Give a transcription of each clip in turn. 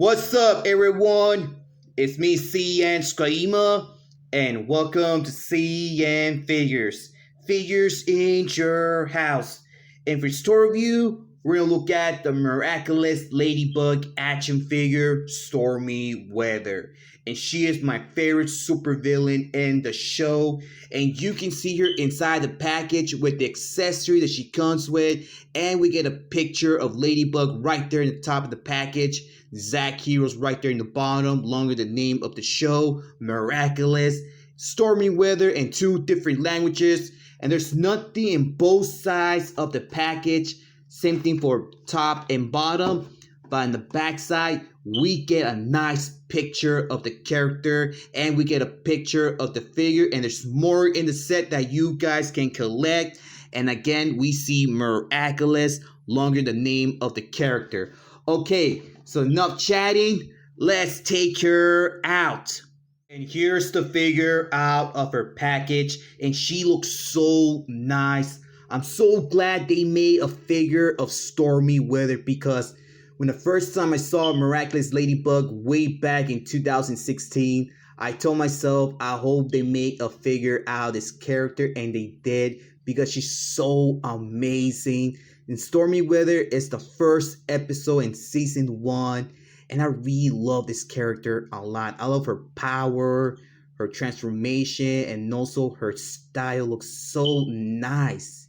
What's up, everyone? It's me, CN.TSUKAIMA, and welcome to CN.Figures. Figures in your house. And for store review, we're going to look at the Miraculous Ladybug action figure, Stormy Weather. And she is my favorite supervillain in the show. And you can see her inside the package with the accessory that she comes with. And we get a picture of Ladybug right there in the top of the package. Zack Heroes right there in the bottom, along with the name of the show, Miraculous, Stormy Weather, in 2 different languages. And there's nothing in both sides of the package. Same thing for top and bottom. But on the back side, we get a nice picture of the character, and we get a picture of the figure, and there's more in the set that you guys can collect. And again, we see Miraculous, longer the name of the character. Okay, so enough chatting, let's take her out. And here's the figure out of her package, and she looks so nice. I'm so glad they made a figure of Stormy Weather, because when the first time I saw Miraculous Ladybug way back in 2016, I told myself I hope they make a figure out of this character, and they did, because she's so amazing. And Stormy Weather is the first episode in season 1, and I really love this character a lot. I love her power, her transformation, and also her style looks so nice.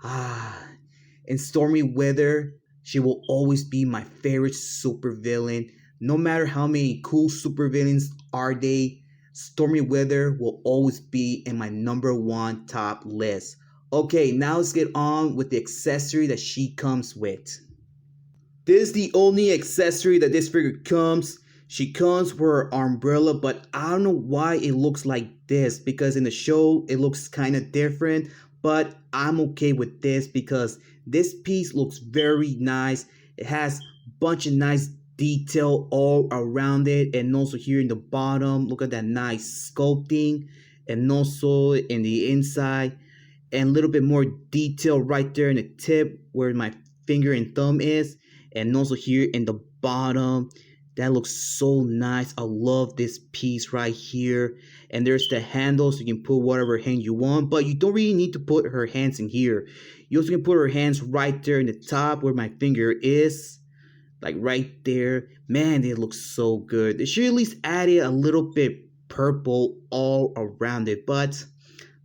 And Stormy Weather, she will always be my favorite supervillain. No matter how many cool supervillains are they, Stormy Weather will always be in my #1 top list. Okay, now let's get on with the accessory that she comes with. This is the only accessory that this figure comes. She comes with her umbrella, but I don't know why it looks like this, because in the show it looks kind of different, but I'm okay with this because this piece looks very nice. It has a bunch of nice detail all around it, and also here in the bottom, look at that nice sculpting, and also in the inside, and a little bit more detail right there in the tip where my finger and thumb is, and also here in the bottom. That looks so nice. I love this piece right here. And there's the handle, so you can put whatever hand you want, but you don't really need to put her hands in here. You also can put her hands right there in the top where my finger is, like right there. Man, they look so good. They should at least add a little bit purple all around it, but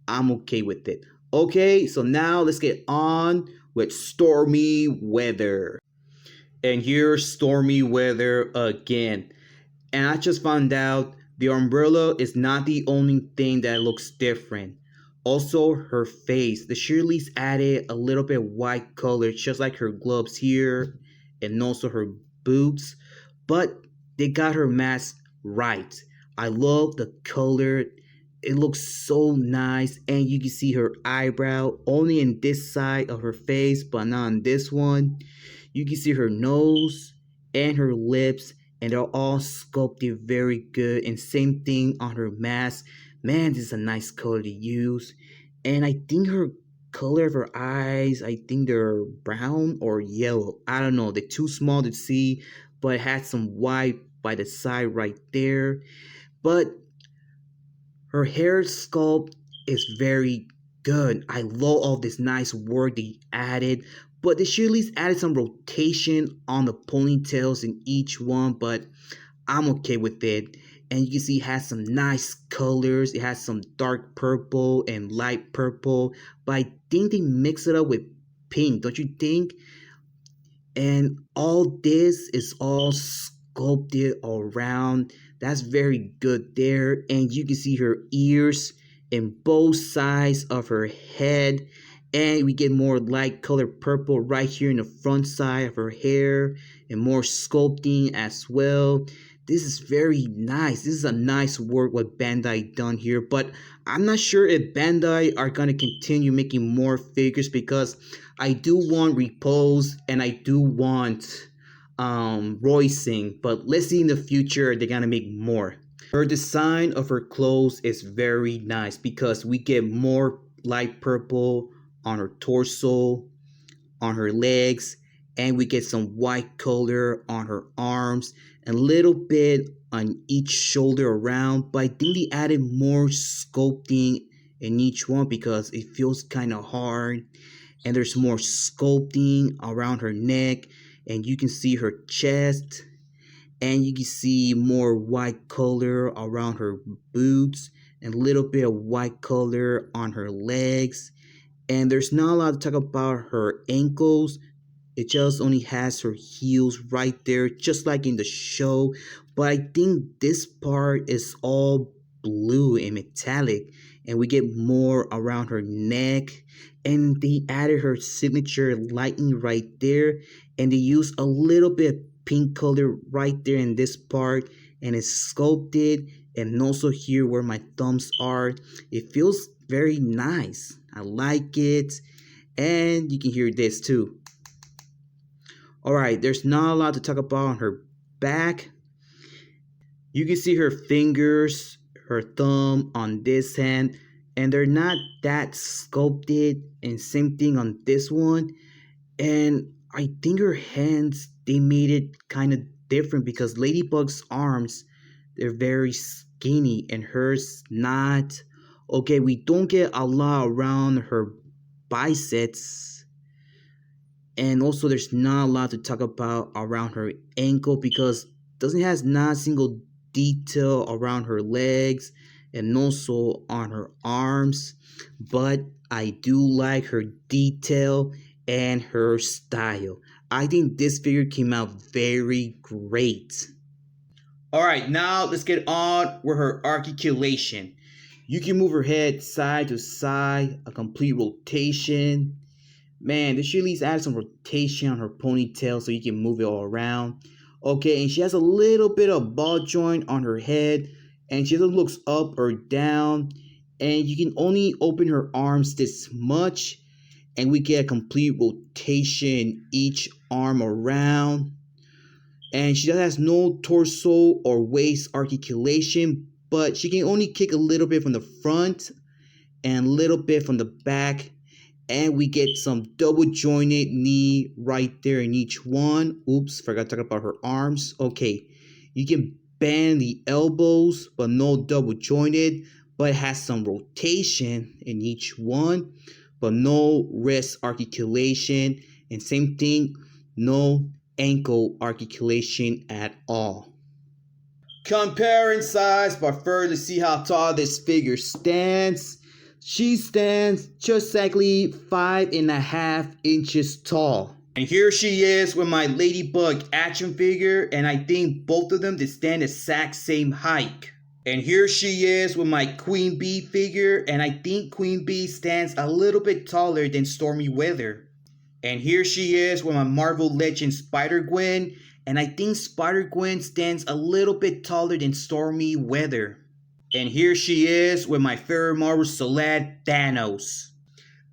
I'm okay with it. Okay, so now let's get on with Stormy Weather. And here's Stormy Weather again. And I just found out the umbrella is not the only thing that looks different. Also, her face. The Shirley's added a little bit white color, just like her gloves here, and also her boots. But they got her mask right. I love the color. It looks so nice, and you can see her eyebrow only in this side of her face, but not on this one. You can see her nose and her lips, and they're all sculpted very good. And same thing on her mask. Man, this is a nice color to use. And I think her color of her eyes, I think they're brown or yellow. I don't know. They're too small to see, but it has some white by the side right there. But her hair sculpt is very good. I love all this nice work they added. But they should at least added some rotation on the ponytails in each one. But I'm okay with it. And you can see it has some nice colors. It has some dark purple and light purple. But I think they mix it up with pink, don't you think? And all this is all sculpted around. That's very good there. And you can see her ears in both sides of her head. And we get more light color purple right here in the front side of her hair. And more sculpting as well. This is very nice. This is a nice work what Bandai done here. But I'm not sure if Bandai are going to continue making more figures, because I do want Repose and I do want Roycing, but let's see in the future they're gonna make more. Her design of her clothes is very nice because we get more light purple on her torso, on her legs, and we get some white color on her arms. a little bit on each shoulder around, but I think they added more sculpting in each one because it feels kind of hard, and there's more sculpting around her neck, and you can see her chest, and you can see more white color around her boots, and a little bit of white color on her legs. And there's not a lot to talk about her ankles. It just only has her heels right there, just like in the show. But I think this part is all blue and metallic, and we get more around her neck. And they added her signature lightning right there, and they use a little bit of pink color right there in this part, and it's sculpted. And also here where my thumbs are, it feels very nice. I like it, and you can hear this too. Alright, there's not a lot to talk about on her back. You can see her fingers, her thumb on this hand, and they're not that sculpted, and same thing on this one. And I think her hands, they made it kind of different because Ladybug's arms, they're very skinny and hers not. Okay, we don't get a lot around her biceps, and also there's not a lot to talk about around her ankle because doesn't has not a single detail around her legs and also on her arms. But I do like her detail and her style. I think this figure came out very great. Alright, now let's get on with her articulation. You can move her head side to side, a complete rotation. Man, this should at least add some rotation on her ponytail so you can move it all around. Okay, and she has a little bit of ball joint on her head, and she just looks up or down, and you can only open her arms this much, and we get a complete rotation each arm around. And she just has no torso or waist articulation, but she can only kick a little bit from the front and a little bit from the back. And we get some double jointed knee right there in each one. Oops, forgot to talk about her arms. Okay, you can bend the elbows, but no double jointed, but it has some rotation in each one, but no wrist articulation. And same thing, no ankle articulation at all. Comparing size, but first let's see how tall this figure stands. She stands just exactly 5.5 inches tall. And here she is with my Ladybug action figure, and I think both of them they stand the exact same height. And here she is with my Queen Bee figure, and I think Queen Bee stands a little bit taller than Stormy Weather. And here she is with my Marvel Legends Spider-Gwen, and I think Spider-Gwen stands a little bit taller than Stormy Weather. And here she is with my favorite Marvel celeb, Thanos.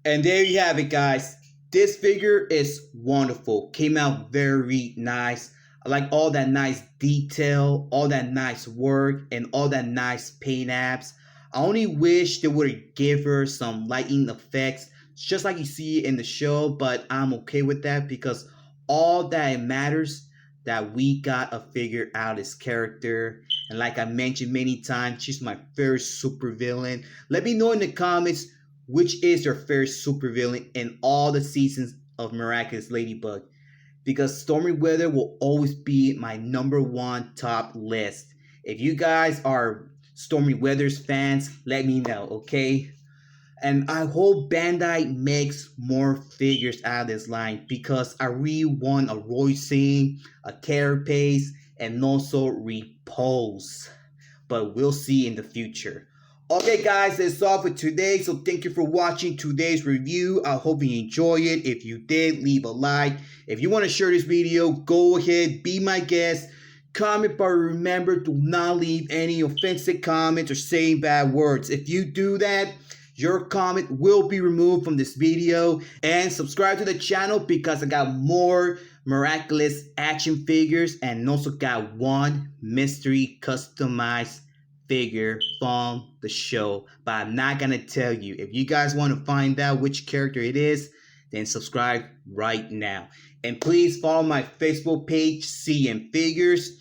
And there you have it, guys. This figure is wonderful. Came out very nice. I like all that nice detail, all that nice work, and all that nice paint apps. I only wish they would give her some lighting effects, just like you see in the show, but I'm okay with that because all that matters that we got a figure out this character. And like I mentioned many times, she's my favorite supervillain. Let me know in the comments which is your favorite supervillain in all the seasons of Miraculous Ladybug, because Stormy Weather will always be my #1 top list. If you guys are Stormy Weather's fans, let me know, okay? And I hope Bandai makes more figures out of this line because I really want a Roycing, a Carapace, and also Repose. But we'll see in the future. Okay guys, that's all for today. So thank you for watching today's review. I hope you enjoy it. If you did, leave a like. If you want to share this video, go ahead, be my guest. Comment, but remember, do not leave any offensive comments or saying bad words. If you do that, your comment will be removed from this video. And subscribe to the channel because I got more Miraculous action figures and also got one mystery customized figure from the show. But I'm not going to tell you. If you guys want to find out which character it is, then subscribe right now. And please follow my Facebook page, CN.Figures.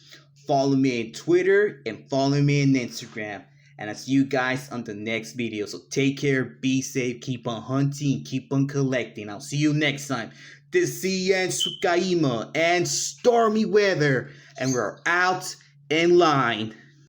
follow me on Twitter, and follow me on Instagram. And I'll see you guys on the next video. So take care, be safe, keep on hunting, keep on collecting. I'll see you next time. This is CN.TSUKAIMA and Stormy weather. And we're out in line.